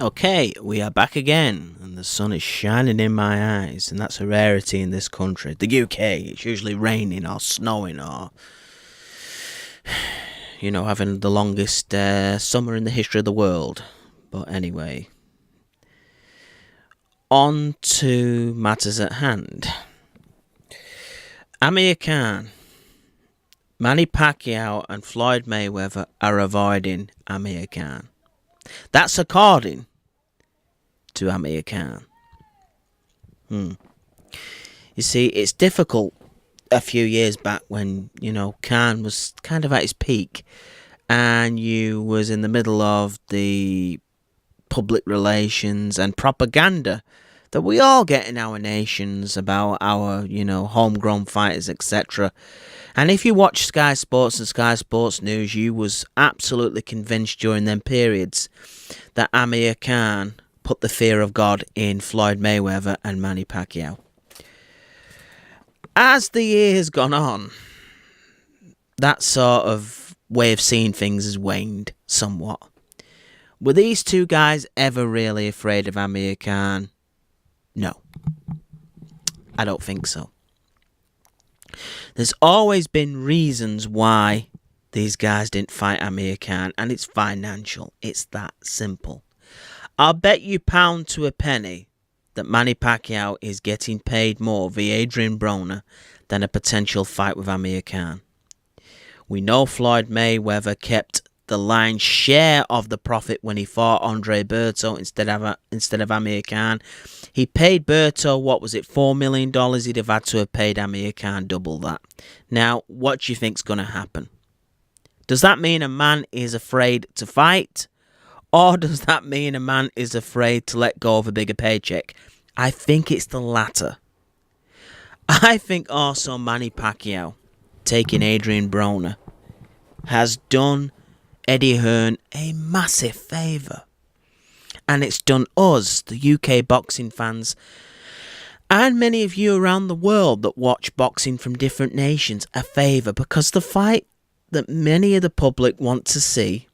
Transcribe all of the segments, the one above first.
Okay, we are back again, and the sun is shining in my eyes, and that's a rarity in this country. The UK, it's usually raining or snowing or, having the longest summer in the history of the world. But anyway, on to matters at hand. Amir Khan, Manny Pacquiao, and Floyd Mayweather are avoiding Amir Khan. That's according to Amir Khan. You see, it's difficult a few years back when, Khan was kind of at his peak and you was in the middle of the public relations and propaganda that we all get in our nations about our, homegrown fighters, etc. And if you watch Sky Sports and Sky Sports News, you was absolutely convinced during them periods that Amir Khan put the fear of God in Floyd Mayweather and Manny Pacquiao. As the years gone on, that sort of way of seeing things has waned somewhat. Were these two guys ever really afraid of Amir Khan? No, I don't think so. There's always been reasons why these guys didn't fight Amir Khan, and it's financial. It's that simple. I'll bet you pound to a penny that Manny Pacquiao is getting paid more via Adrian Broner than a potential fight with Amir Khan. We know Floyd Mayweather kept the lion's share of the profit when he fought Andre Berto instead of Amir Khan. He paid Berto, what was it, $4 million? He'd have had to have paid Amir Khan double that. Now, what do you think's going to happen? Does that mean a man is afraid to fight? Or does that mean a man is afraid to let go of a bigger paycheck? I think it's the latter. I think also Manny Pacquiao, taking Adrian Broner, has done Eddie Hearn a massive favour. And it's done us, the UK boxing fans, and many of you around the world that watch boxing from different nations, a favour, because the fight that many of the public want to see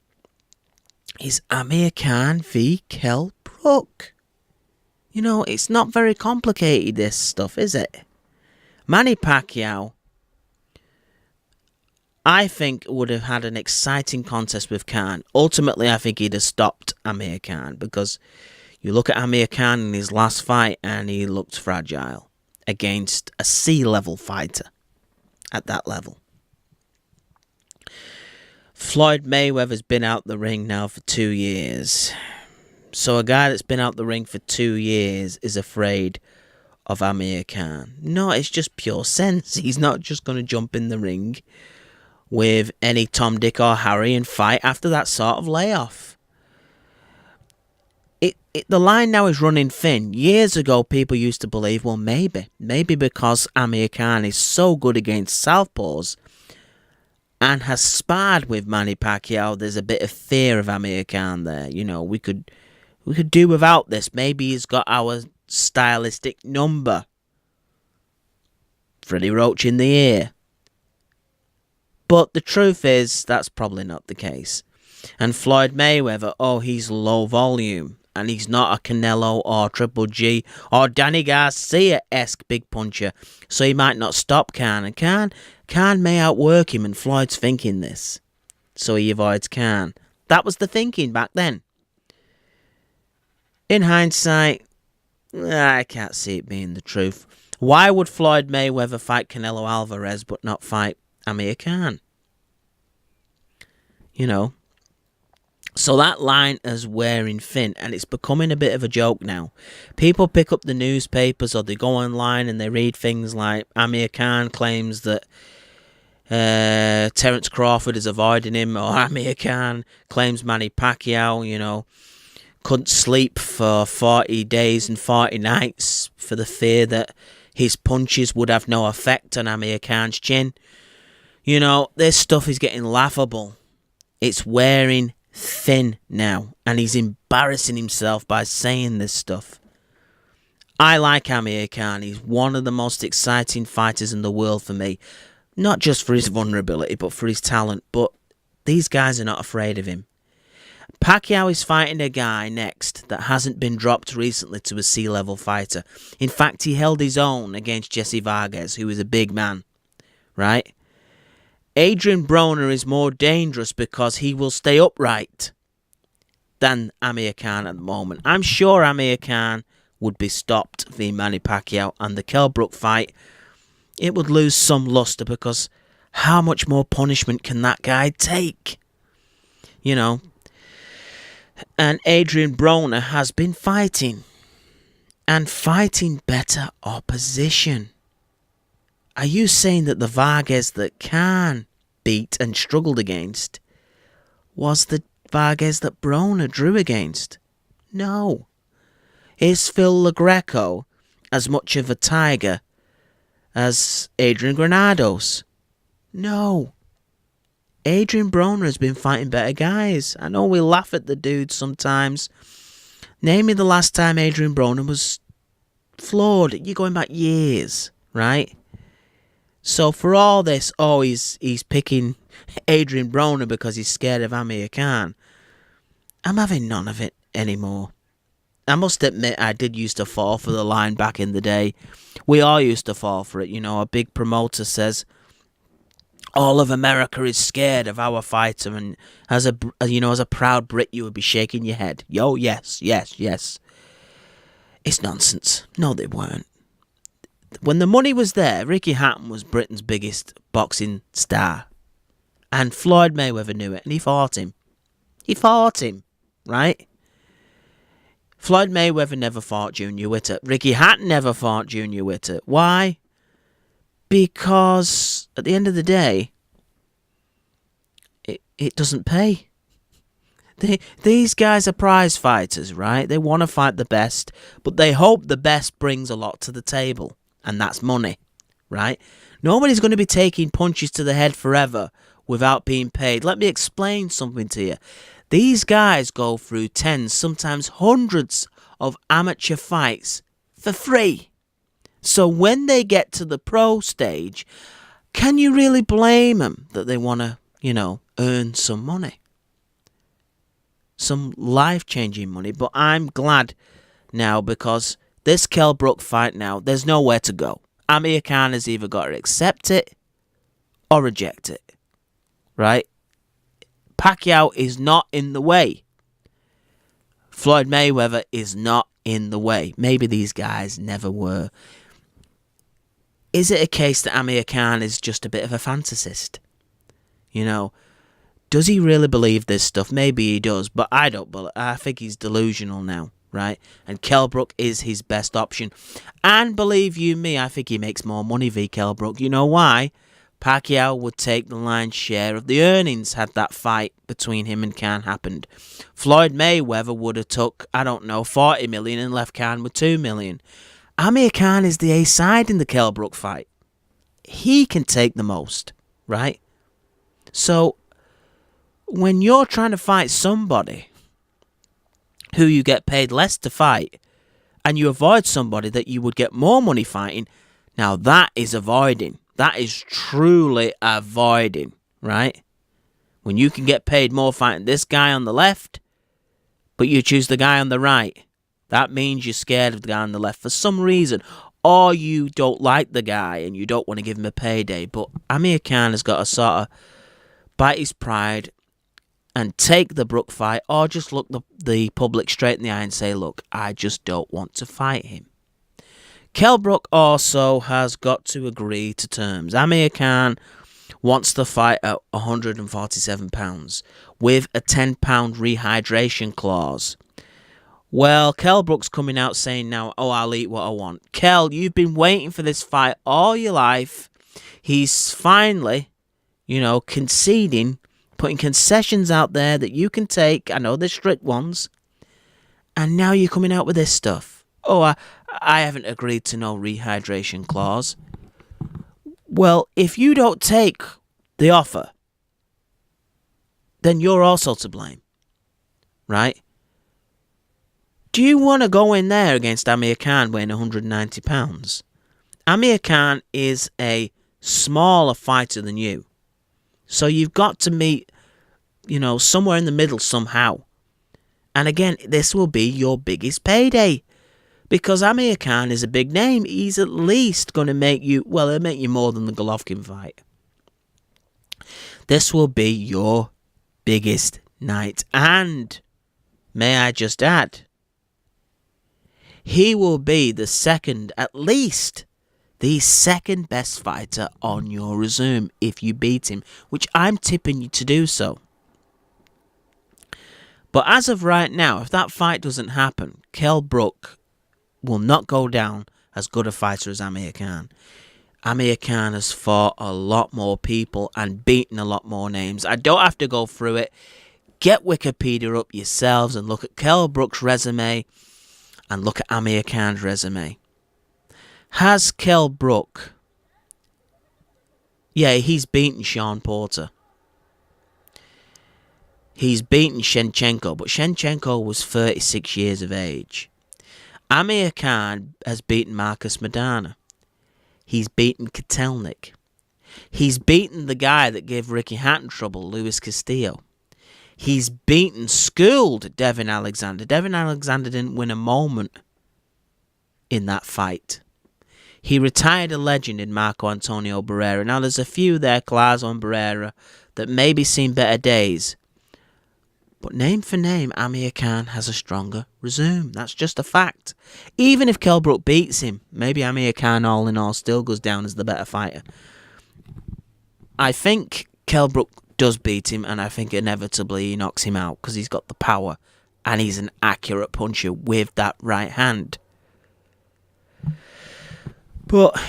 is Amir Khan v. Kell Brook. It's not very complicated, this stuff, is it? Manny Pacquiao, I think, would have had an exciting contest with Khan. Ultimately, I think he'd have stopped Amir Khan, because you look at Amir Khan in his last fight and he looked fragile against a C-level fighter at that level. Floyd Mayweather's been out the ring now for 2 years. So a guy that's been out the ring for 2 years is afraid of Amir Khan. No, it's just pure sense. He's not just going to jump in the ring with any Tom, Dick or Harry and fight after that sort of layoff. The line now is running thin. Years ago, people used to believe, well, maybe because Amir Khan is so good against southpaws and has sparred with Manny Pacquiao, there's a bit of fear of Amir Khan there. We could do without this. Maybe he's got our stylistic number. Freddie Roach in the ear. But the truth is, that's probably not the case. And Floyd Mayweather, he's low volume. And he's not a Canelo or Triple G or Danny Garcia-esque big puncher. So he might not stop Khan. And Khan may outwork him, and Floyd's thinking this. So he avoids Khan. That was the thinking back then. In hindsight, I can't see it being the truth. Why would Floyd Mayweather fight Canelo Alvarez but not fight Amir Khan? So that line is wearing thin, and it's becoming a bit of a joke now. People pick up the newspapers or they go online and they read things like Amir Khan claims that Terence Crawford is avoiding him, or Amir Khan claims Manny Pacquiao, couldn't sleep for 40 days and 40 nights for the fear that his punches would have no effect on Amir Khan's chin. This stuff is getting laughable. It's wearing thin now, and he's embarrassing himself by saying this stuff. I like Amir Khan. He's one of the most exciting fighters in the world for me. Not just for his vulnerability, but for his talent. But these guys are not afraid of him. Pacquiao is fighting a guy next that hasn't been dropped recently to a sea-level fighter. In fact, he held his own against Jesse Vargas, who is a big man, right? Adrian Broner is more dangerous because he will stay upright than Amir Khan at the moment. I'm sure Amir Khan would be stopped via Manny Pacquiao, and the Kell Brook fight, it would lose some luster because how much more punishment can that guy take? You know, and Adrian Broner has been fighting and fighting better opposition. Are you saying that the Vargas that Khan beat and struggled against was the Vargas that Broner drew against? No. Is Phil LaGreco as much of a tiger as Adrian Granados? No. Adrian Broner has been fighting better guys. I know we laugh at the dude sometimes. Name me the last time Adrian Broner was floored. You're going back years, right? So for all this, he's picking Adrian Broner because he's scared of Amir Khan. I'm having none of it anymore. I must admit, I did used to fall for the line back in the day. We all used to fall for it. You know, a big promoter says, all of America is scared of our fighter, and as a proud Brit, you would be shaking your head. Yo, yes. It's nonsense. No, they weren't. When the money was there, Ricky Hatton was Britain's biggest boxing star, and Floyd Mayweather knew it, and he fought him. Right? Floyd Mayweather never fought Junior Witter. Ricky Hatton never fought Junior Witter. Why? Because at the end of the day, it doesn't pay. These guys are prize fighters, right? They want to fight the best, but they hope the best brings a lot to the table, and that's money, right? Nobody's going to be taking punches to the head forever without being paid. Let me explain something to you. These guys go through tens, sometimes hundreds of amateur fights for free. So when they get to the pro stage, can you really blame them that they want to, earn some money? Some life-changing money. But I'm glad now because this Kell Brook fight now, there's nowhere to go. Amir Khan has either got to accept it or reject it. Right? Pacquiao is not in the way. Floyd Mayweather is not in the way. Maybe these guys never were. Is it a case that Amir Khan is just a bit of a fantasist? Does he really believe this stuff? Maybe he does, but I don't believe. I think he's delusional now, right? And Kell Brook is his best option. And believe you me, I think he makes more money via Kell Brook. You know why? Pacquiao would take the lion's share of the earnings had that fight between him and Khan happened. Floyd Mayweather would have took, 40 million and left Khan with 2 million. Amir Khan is the ace side in the Kell Brook fight. He can take the most, right? So, when you're trying to fight somebody who you get paid less to fight, and you avoid somebody that you would get more money fighting, now that is avoiding. That is truly avoiding, right? When you can get paid more fighting this guy on the left, but you choose the guy on the right, that means you're scared of the guy on the left for some reason, or you don't like the guy and you don't want to give him a payday. But Amir Khan has got to sort of bite his pride and take the Brook fight, or just look the public straight in the eye and say, look, I just don't want to fight him. Kell Brook also has got to agree to terms. Amir Khan wants the fight at £147 with a £10 rehydration clause. Well, Kell Brook's coming out saying now, I'll eat what I want. Kell, you've been waiting for this fight all your life. He's finally, conceding, putting concessions out there that you can take. I know they're strict ones. And now you're coming out with this stuff. I haven't agreed to no rehydration clause. Well, if you don't take the offer, then you're also to blame. Right? Do you want to go in there against Amir Khan weighing £190? Amir Khan is a smaller fighter than you. So you've got to meet, somewhere in the middle somehow. And again, this will be your biggest payday. Because Amir Khan is a big name. He's at least going to make you, well, he'll make you more than the Golovkin fight. This will be your biggest night. And, may I just add, he will be the second, at least, the second best fighter on your resume if you beat him, which I'm tipping you to do so. But as of right now, if that fight doesn't happen, Kell Brook will not go down as good a fighter as Amir Khan. Amir Khan has fought a lot more people and beaten a lot more names. I don't have to go through it. Get Wikipedia up yourselves and look at Kell Brook's resume and look at Amir Khan's resume. Has Kell Brook... Yeah, he's beaten Sean Porter. He's beaten Shevchenko, but Shevchenko was 36 years of age. Amir Khan has beaten Marcus Madana. He's beaten Kotelnik. He's beaten the guy that gave Ricky Hatton trouble, Luis Castillo. He's beaten, schooled Devin Alexander. Devin Alexander didn't win a moment in that fight. He retired a legend in Marco Antonio Barrera. Now, there's a few there, Clazo and Barrera, that maybe seen better days. But name for name, Amir Khan has a stronger resume. That's just a fact. Even if Kell Brook beats him, maybe Amir Khan, all in all, still goes down as the better fighter. I think Kell Brook does beat him, and I think inevitably he knocks him out because he's got the power and he's an accurate puncher with that right hand. But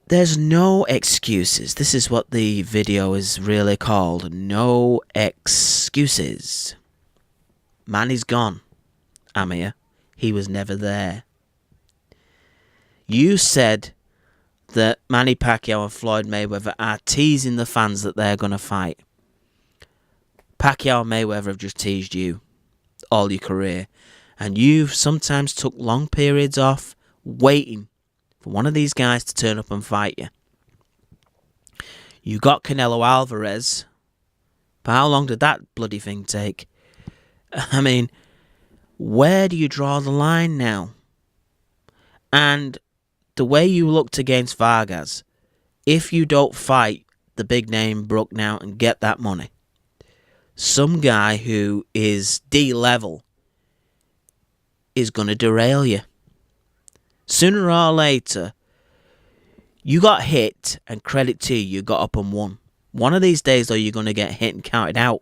there's no excuses. This is what the video is really called. No excuses. Manny's gone, Amir. He was never there. You said that Manny Pacquiao and Floyd Mayweather are teasing the fans that they're going to fight. Pacquiao and Mayweather have just teased you all your career. And you've sometimes took long periods off waiting for one of these guys to turn up and fight you. You got Canelo Alvarez. But how long did that bloody thing take? I mean, where do you draw the line now? And the way you looked against Vargas, if you don't fight the big name Brook now and get that money, some guy who is D-level is going to derail you. Sooner or later, you got hit, and credit to you, you got up and won. One of these days, though, you're going to get hit and counted out.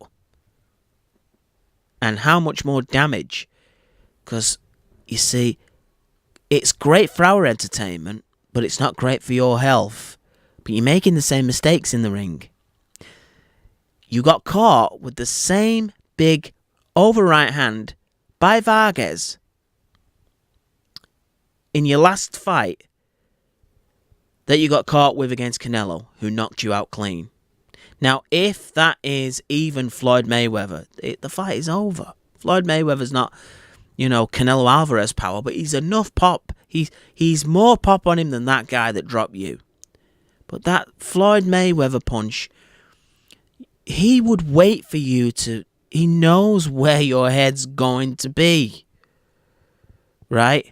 And how much more damage? Because, you see, it's great for our entertainment, but it's not great for your health. But you're making the same mistakes in the ring. You got caught with the same big over right hand by Vargas in your last fight that you got caught with against Canelo, who knocked you out clean. Now, if that is even Floyd Mayweather, the fight is over. Floyd Mayweather's not, Canelo Alvarez power, but he's enough pop. He's more pop on him than that guy that dropped you. But that Floyd Mayweather punch, he would wait for you to... He knows where your head's going to be. Right?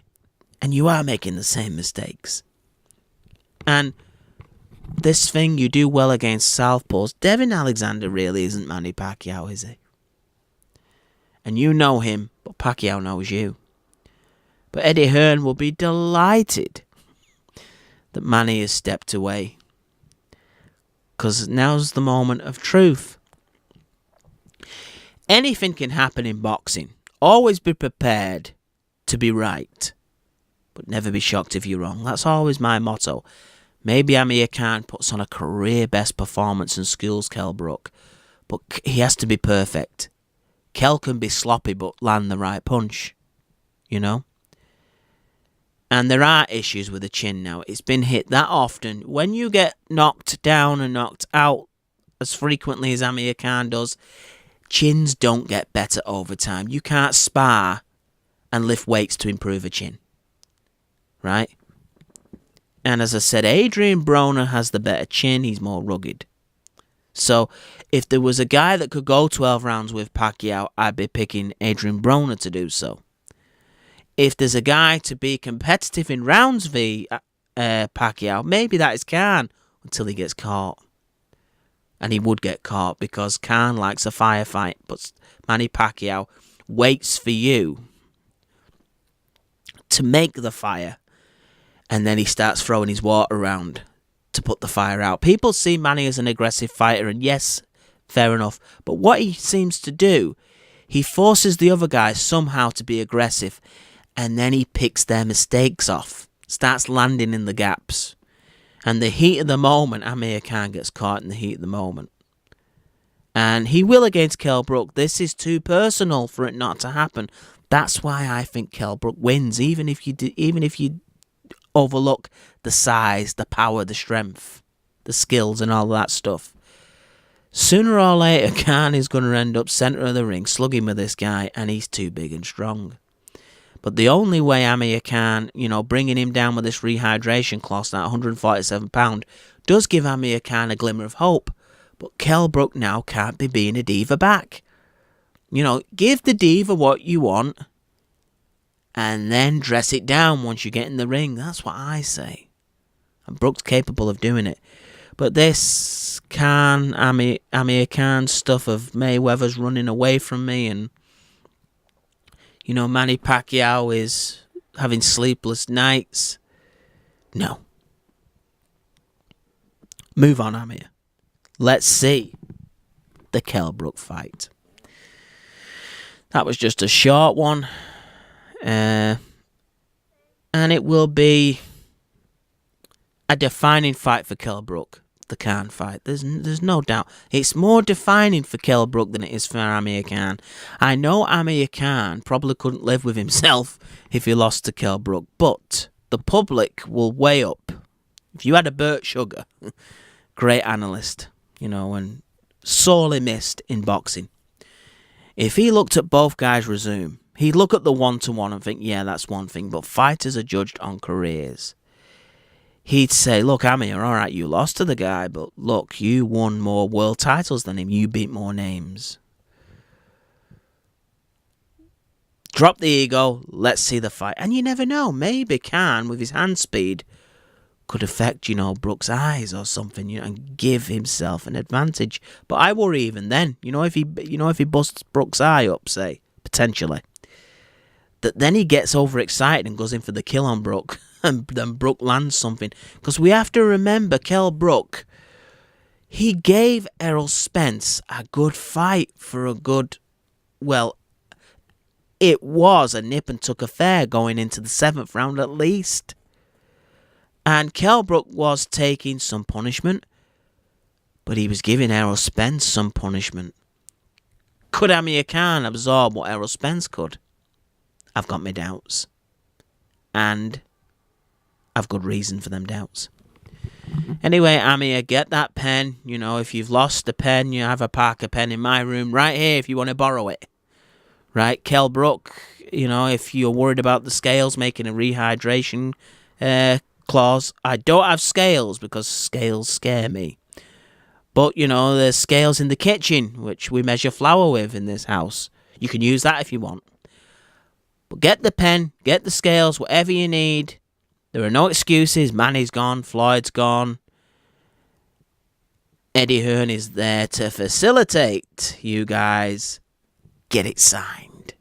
And you are making the same mistakes. And this thing, you do well against southpaws. Devin Alexander really isn't Manny Pacquiao, is he? And you know him, but Pacquiao knows you. But Eddie Hearn will be delighted that Manny has stepped away. Because now's the moment of truth. Anything can happen in boxing. Always be prepared to be right. But never be shocked if you're wrong. That's always my motto. Maybe Amir Khan puts on a career best performance and schools Kell Brook. But he has to be perfect. Kell can be sloppy but land the right punch. And there are issues with the chin now. It's been hit that often. When you get knocked down and knocked out as frequently as Amir Khan does, chins don't get better over time. You can't spar and lift weights to improve a chin. Right? And as I said, Adrian Broner has the better chin. He's more rugged. So if there was a guy that could go 12 rounds with Pacquiao, I'd be picking Adrian Broner to do so. If there's a guy to be competitive in rounds v Pacquiao, maybe that is Khan until he gets caught. And he would get caught because Khan likes a firefight, but Manny Pacquiao waits for you to make the fire, and then he starts throwing his water around to put the fire out. People see Manny as an aggressive fighter, and yes, fair enough. But what he seems to do, he forces the other guy somehow to be aggressive, and then he picks their mistakes off, starts landing in the gaps. And the heat of the moment, Amir Khan gets caught in the heat of the moment. And he will against Kell Brook. This is too personal for it not to happen. That's why I think Kell Brook wins, even if you overlook the size, the power, the strength, the skills and all that stuff. Sooner or later, Khan is going to end up centre of the ring, slugging with this guy, and he's too big and strong. But the only way Amir Khan, bringing him down with this rehydration clause, that £147, does give Amir Khan a glimmer of hope. But Kell Brook now can't be being a diva back. Give the diva what you want, and then dress it down once you get in the ring. That's what I say. And Brook's capable of doing it. But this Amir Khan stuff of Mayweather's running away from me, and Manny Pacquiao is having sleepless nights. No. Move on, Amir. Let's see the Kell Brook fight. That was just a short one. And it will be a defining fight for Kell Brook, the Khan fight. There's no doubt. It's more defining for Kell Brook than it is for Amir Khan. I know Amir Khan probably couldn't live with himself if he lost to Kell Brook, but the public will weigh up. If you had a Burt Sugar, great analyst, and sorely missed in boxing. If he looked at both guys resume, he'd look at the 1-to-1 and think, yeah, that's one thing, but fighters are judged on careers. He'd say, look, Amir, all right, you lost to the guy, but look, you won more world titles than him. You beat more names. Drop the ego. Let's see the fight. And you never know. Maybe Khan, with his hand speed, could affect, Brook's eyes or something, and give himself an advantage. But I worry even then, if he busts Brook's eye up, say, potentially, that then he gets overexcited and goes in for the kill on Brook, and then Brook lands something. Because we have to remember, Kell Brook, he gave Errol Spence a good fight for a good, it was a nip and tuck affair going into the 7th round at least. And Kell Brook was taking some punishment, but he was giving Errol Spence some punishment. Could Amir Khan absorb what Errol Spence could? I've got my doubts. And I've good reason for them doubts. Anyway, Amir, get that pen. If you've lost a pen, you have a Parker pen in my room right here if you want to borrow it. Right? Kell Brook, if you're worried about the scales making a rehydration clause. I don't have scales because scales scare me. But, there's scales in the kitchen, which we measure flour with in this house. You can use that if you want. But get the pen, get the scales, whatever you need. There are no excuses. Manny's gone, Floyd's gone. Eddie Hearn is there to facilitate you guys. Get it signed.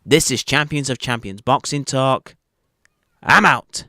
This is Champions of Champions Boxing Talk. I'm out.